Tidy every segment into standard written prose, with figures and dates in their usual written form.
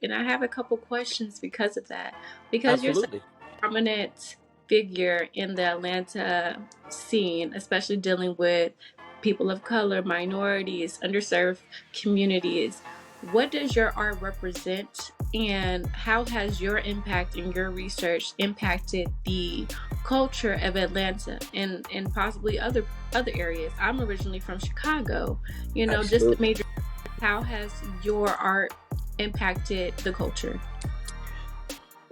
And I have a couple questions because of that. Because you're such Absolutely. a prominent figure in the Atlanta scene, especially dealing with people of color, minorities, underserved communities. What does your art represent, and how has your impact and your research impacted the culture of Atlanta and possibly other areas? I'm originally from Chicago, just the Absolutely. major. How has your art impacted the culture?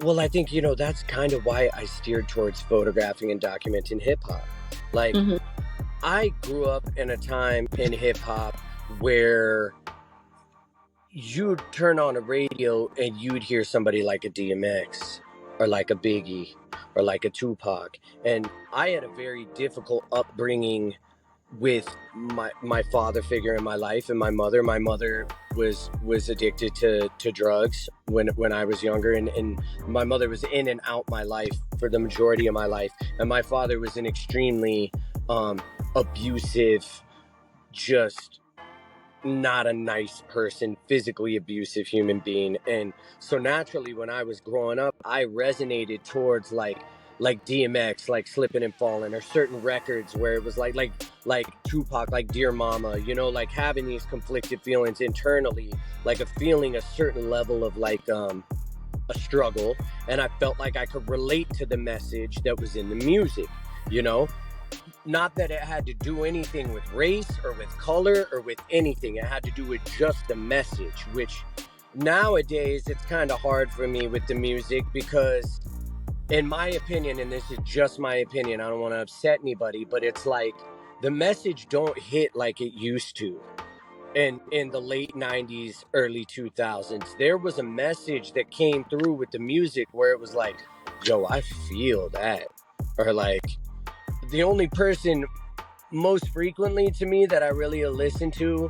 Well, I think, that's kind of why I steered towards photographing and documenting hip hop. Like, Hmm. I grew up in a time in hip hop where you'd turn on a radio and you'd hear somebody like a DMX or like a Biggie or like a Tupac. And I had a very difficult upbringing with my father figure in my life and my mother. My mother was addicted to drugs when I was younger, and my mother was in and out my life for the majority of my life. And my father was an extremely abusive, just not a nice person, physically abusive human being. And so naturally when I was growing up, I resonated towards like DMX, like Slipping and Falling, or certain records where it was like Tupac, like Dear Mama, like having these conflicted feelings internally, like feeling a certain level of like a struggle. And I felt like I could relate to the message that was in the music, you know not that it had to do anything with race or with color or with anything. It had to do with just the message, which nowadays it's kind of hard for me with the music because, in my opinion, and this is just my opinion, I don't want to upset anybody, but it's like the message don't hit like it used to. In the late 90s, early 2000s, there was a message that came through with the music where it was like, yo, I feel that. Or like, the only person most frequently to me that I really listen to,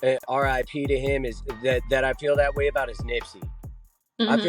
RIP to him, is that I feel that way about is Nipsey. I feel Hmm.